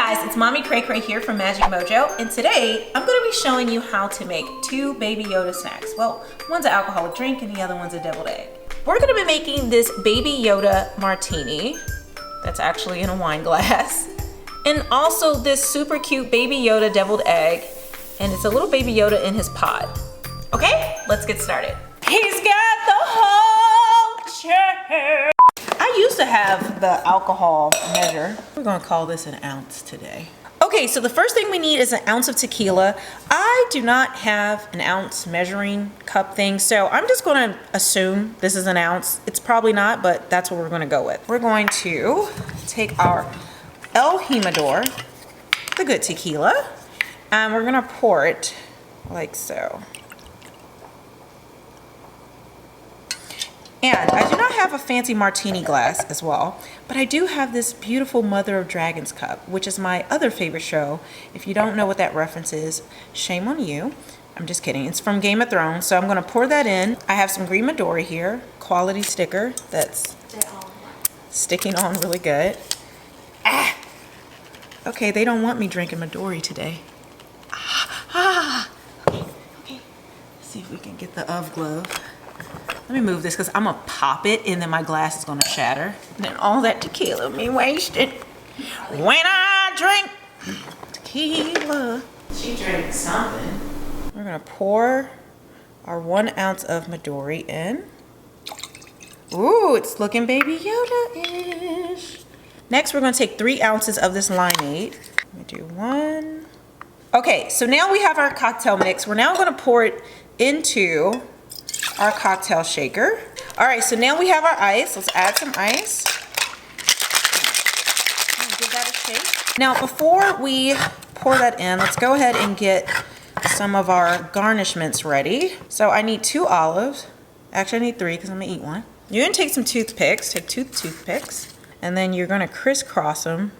guys, it's Mami CrayCray here from Magic Mojo, and today I'm going to be showing you how to make 2 Baby Yoda snacks. Well, one's an alcoholic drink and the other one's a deviled egg. We're going to be making this Baby Yoda martini that's actually in a wine glass, and also this super cute Baby Yoda deviled egg, and it's a little Baby Yoda in his pod. Okay, let's get started. He's got the whole chair. I used to have the alcohol measure. We're gonna call this an ounce today. Okay, so the first thing we need is an ounce of tequila. I do not have an ounce measuring cup thing, so I'm just gonna assume this is an ounce. It's probably not, but that's what we're gonna go with. We're going to take our El Jimador, the good tequila, and we're gonna pour it like so. And I do not have a fancy martini glass as well, but I do have this beautiful Mother of Dragons cup, which is my other favorite show. If you don't know what that reference is, shame on you. I'm just kidding. It's from Game of Thrones, so I'm going to pour that in. I have some green Midori here, quality sticker that's sticking on really good. Ah! Okay, they don't want me drinking Midori today. Okay. Let's see if we can get the of glove. Let me move this because I'm gonna pop it and then my glass is gonna shatter. And then all that tequila be wasted. When I drink tequila. She drank something. We're gonna pour our 1 ounce of Midori in. Ooh, it's looking Baby Yoda-ish. Next, we're gonna take 3 ounces of this limeade. Let me do 1. Okay, so now we have our cocktail mix. We're now gonna pour it into our cocktail shaker. All right, so now we have our ice. Let's add some ice. Give that a shake. Now, before we pour that in, let's go ahead and get some of our garnishments ready. So I need 2 olives. Actually, I need 3 because I'm gonna eat 1. You're gonna take some toothpicks, take 2 toothpicks, and then you're gonna crisscross them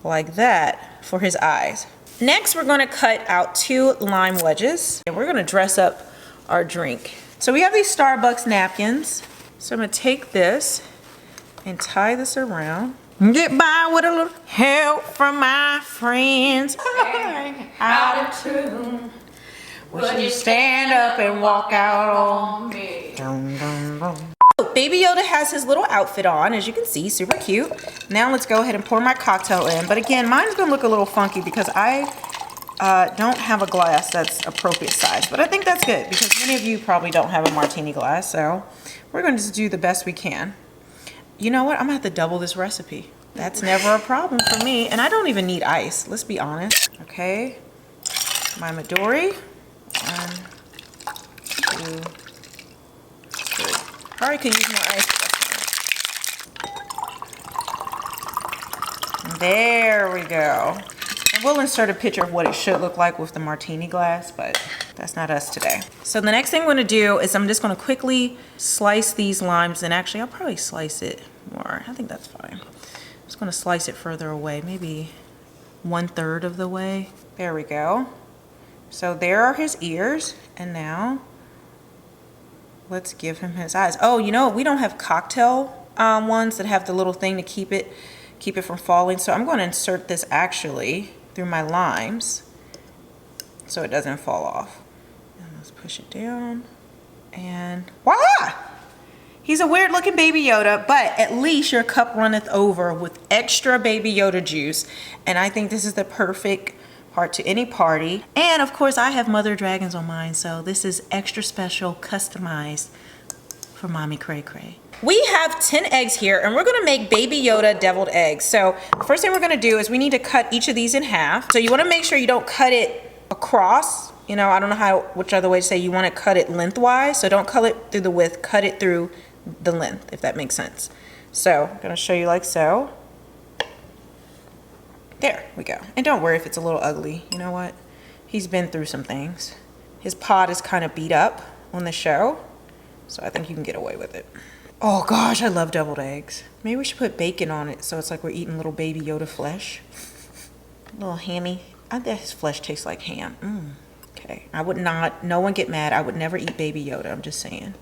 like that for his eyes. Next, we're gonna cut out 2 lime wedges, and we're gonna dress up our drink. So we have these Starbucks napkins. So I'm gonna take this and tie this around. Get by with a little help from my friends. Out of tune. Would you stand up and walk out on me? Baby Yoda has his little outfit on, as you can see, super cute. Now let's go ahead and pour my cocktail in. But again, mine's gonna look a little funky because I don't have a glass that's appropriate size, but I think that's good because many of you probably don't have a martini glass, so we're going to just do the best we can. You know what? I'm gonna have to double this recipe. That's never a problem for me, and I don't even need ice, let's be honest. Okay, my Midori, 1, 2, 3. Probably could use more ice. There we go. We'll insert a picture of what it should look like with the martini glass, but that's not us today. So the next thing I'm gonna do is I'm just gonna quickly slice these limes, and actually I'll probably slice it more. I think that's fine. I'm just gonna slice it further away, maybe 1/3 of the way. There we go. So there are his ears, and now let's give him his eyes. Oh, you know, we don't have cocktail ones that have the little thing to keep it from falling, so I'm going to insert this actually through my limes so it doesn't fall off. And let's push it down, and voila! He's a weird looking Baby Yoda, but at least your cup runneth over with extra Baby Yoda juice, and I think this is the perfect part to any party. And of course I have Mother Dragons on mine, so this is extra special, customized for Mami CrayCray. We have 10 eggs here, and we're gonna make Baby Yoda deviled eggs. So the first thing we're gonna do is we need to cut each of these in half. So you wanna make sure you don't cut it across. You know, I don't know which other way to say, you wanna cut it lengthwise. So don't cut it through the width, cut it through the length, if that makes sense. So I'm gonna show you like so. There we go. And don't worry if it's a little ugly. You know what? He's been through some things. His pod is kind of beat up on the show, so I think you can get away with it. Oh gosh, I love deviled eggs. Maybe we should put bacon on it so it's like we're eating little Baby Yoda flesh. Little hammy. I bet his flesh tastes like ham. Okay, I would not, no one get mad. I would never eat Baby Yoda, I'm just saying.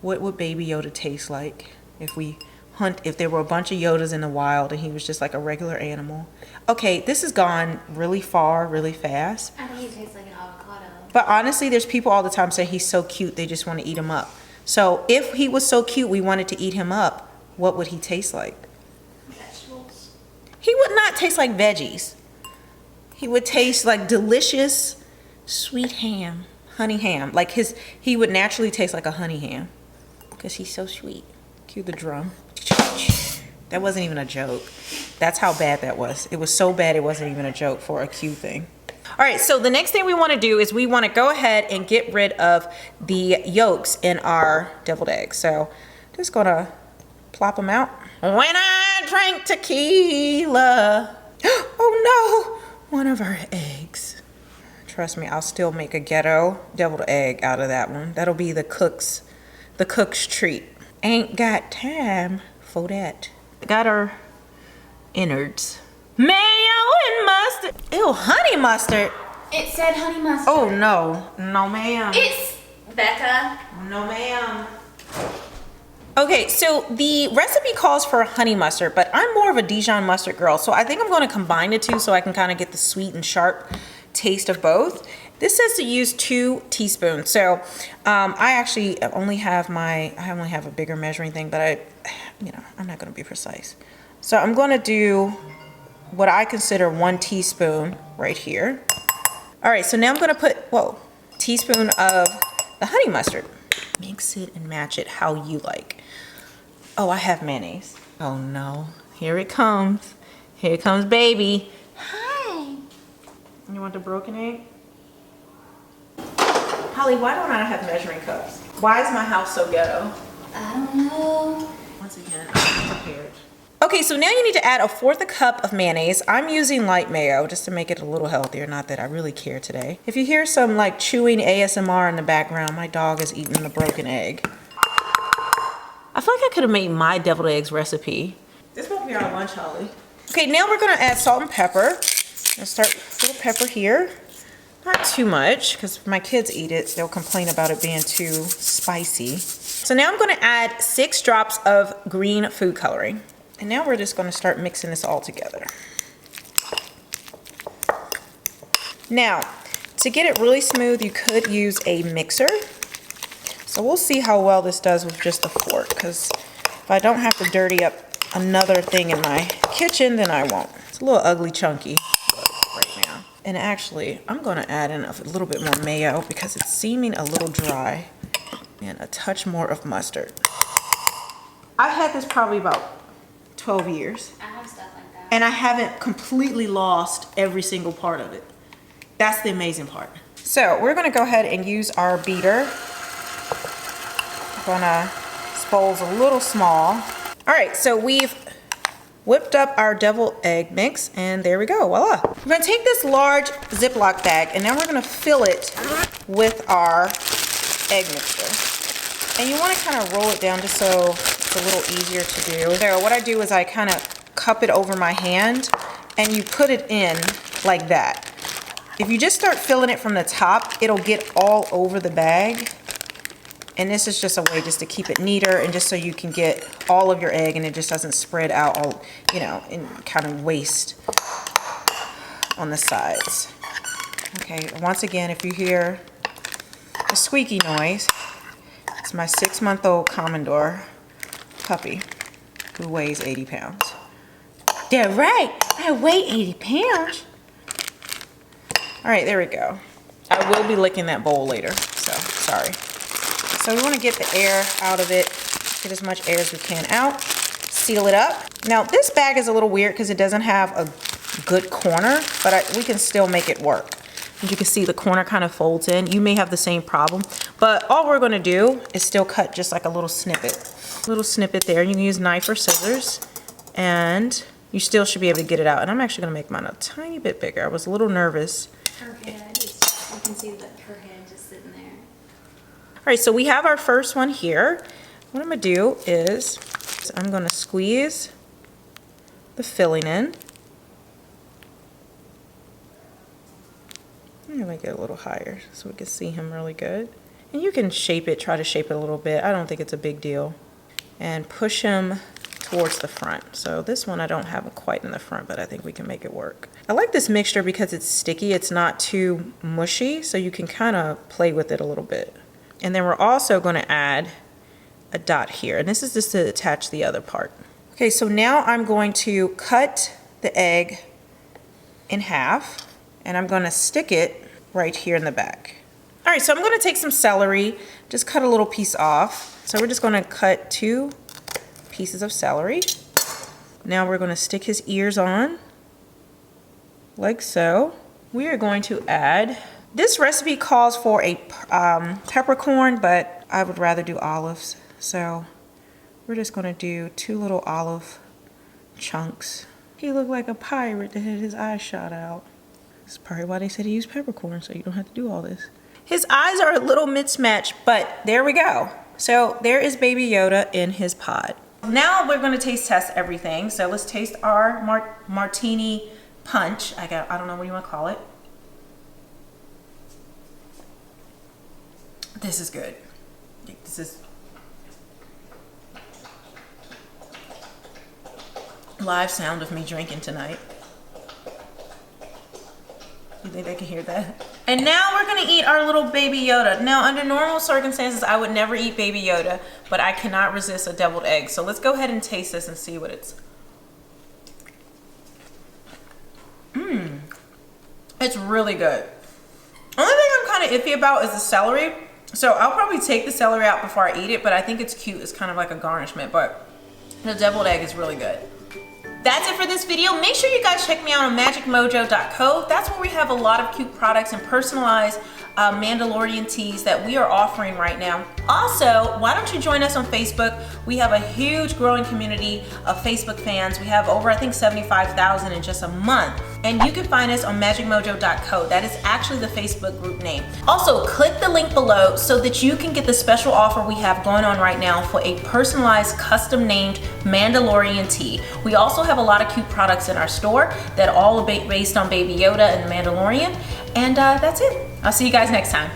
What would Baby Yoda taste like if we hunt if there were a bunch of Yodas in the wild and he was just like a regular animal. Okay, this has gone really far, really fast. I think he tastes like an avocado. But honestly, there's people all the time say he's so cute, they just want to eat him up. So if he was so cute, we wanted to eat him up, what would he taste like? Vegetables. He would not taste like veggies. He would taste like delicious, sweet ham, honey ham. Like he would naturally taste like a honey ham because he's so sweet. Cue the drum. That wasn't even a joke. That's how bad that was. It was so bad it wasn't even a joke for a cue thing. All right, so the next thing we want to do is we want to go ahead and get rid of the yolks in our deviled eggs. So just gonna plop them out. When I drank tequila. Oh no, one of our eggs. Trust me, I'll still make a ghetto deviled egg out of that one. That'll be the cook's treat. Ain't got time for that. Got our innards. Mayo and mustard. Ew, honey mustard. It said honey mustard. Oh no, no ma'am. It's Becca. No ma'am. Okay, so the recipe calls for honey mustard, but I'm more of a Dijon mustard girl, so I think I'm going to combine the two so I can kind of get the sweet and sharp taste of both. This says to use 2 teaspoons, so I actually only have a bigger measuring thing, but I'm not going to be precise. So I'm going to do what I consider 1 teaspoon right here. All right, so now I'm going to put teaspoon of the honey mustard. Mix it and match it how you like. Oh, I have mayonnaise. Oh no, here it comes. Here comes baby. Hi. You want the broken egg? Holly, why don't I have measuring cups? Why is my house so ghetto? I don't know. Once again, I'm not prepared. Okay, so now you need to add 1/4 cup of mayonnaise. I'm using light mayo just to make it a little healthier. Not that I really care today. If you hear some like chewing ASMR in the background, my dog is eating the broken egg. I feel like I could have made my deviled eggs recipe. This won't be our lunch, Holly. Okay, now we're gonna add salt and pepper. I'll start with a little pepper here. Not too much, because if my kids eat it, they'll complain about it being too spicy. So now I'm gonna add 6 drops of green food coloring. And now we're just gonna start mixing this all together. Now, to get it really smooth, you could use a mixer. So we'll see how well this does with just a fork, because if I don't have to dirty up another thing in my kitchen, then I won't. It's a little ugly chunky right now. And actually, I'm gonna add in a little bit more mayo because it's seeming a little dry, and a touch more of mustard. I've had this probably about 12 years. I have stuff like that. And I haven't completely lost every single part of it. That's the amazing part. So we're gonna go ahead and use our beater. Gonna spools a little small. All right, so we've whipped up our deviled egg mix, and there we go, voila. We're gonna take this large Ziploc bag, and now we're gonna fill it with our egg mixture. And you wanna kind of roll it down just so it's a little easier to do. So what I do is I kind of cup it over my hand, and you put it in like that. If you just start filling it from the top, it'll get all over the bag. And this is just a way just to keep it neater and just so you can get all of your egg and it just doesn't spread out all, and kind of waste on the sides. Okay, once again, if you hear a squeaky noise, it's my 6-month-old Commodore puppy who weighs 80 pounds. They're right, I weigh 80 pounds. All right, there we go. I will be licking that bowl later, so sorry. So we want to get the air out of it, get as much air as we can out, seal it up. Now this bag is a little weird because it doesn't have a good corner, but we can still make it work. As you can see, the corner kind of folds in. You may have the same problem, but all we're going to do is still cut just like a little snippet. There. You can use knife or scissors, and you still should be able to get it out. And I'm actually going to make mine a tiny bit bigger. I was a little nervous. Her head, you can see her head just sitting there. All right, so we have our first one here. What I'm gonna do is I'm gonna squeeze the filling in. I'm gonna make it a little higher so we can see him really good. And you can shape it, try to shape it a little bit. I don't think it's a big deal. And push him towards the front. So this one I don't have it quite in the front, but I think we can make it work. I like this mixture because it's sticky. It's not too mushy, so you can kind of play with it a little bit. And then we're also going to add a dot here, and this is just to attach the other part. Okay, so now I'm going to cut the egg in half, and I'm going to stick it right here in the back. All right, so I'm going to take some celery, just cut a little piece off. So we're just going to cut 2 pieces of celery. Now we're going to stick his ears on, like so. We are going to add, this recipe calls for a peppercorn, but I would rather do olives. So we're just going to do 2 little olive chunks. He looked like a pirate that had his eyes shot out. That's probably why they said he used peppercorn, so you don't have to do all this. His eyes are a little mismatched, but there we go. So there is Baby Yoda in his pod. Now we're going to taste test everything. So let's taste our martini punch. I don't know what you want to call it. This is good. This is live sound of me drinking tonight. You think they can hear that? And now we're gonna eat our little Baby Yoda. Now, under normal circumstances, I would never eat Baby Yoda, but I cannot resist a deviled egg. So let's go ahead and taste this and see what it's. It's really good. Only thing I'm kind of iffy about is the celery. So I'll probably take the celery out before I eat it, but I think it's cute. It's kind of like a garnishment, but the deviled egg is really good. That's it for this video. Make sure you guys check me out on magicmojo.co. That's where we have a lot of cute products and personalized Mandalorian teas that we are offering right now. Also, why don't you join us on Facebook? We have a huge growing community of Facebook fans. We have over, I think, 75,000 in just a month. And you can find us on magicmojo.co. That is actually the Facebook group name. Also, click the link below so that you can get the special offer we have going on right now for a personalized, custom named Mandalorian tea. We also have a lot of cute products in our store that all are based on Baby Yoda and the Mandalorian. And that's it. I'll see you guys next time.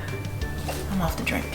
I'm off the drink.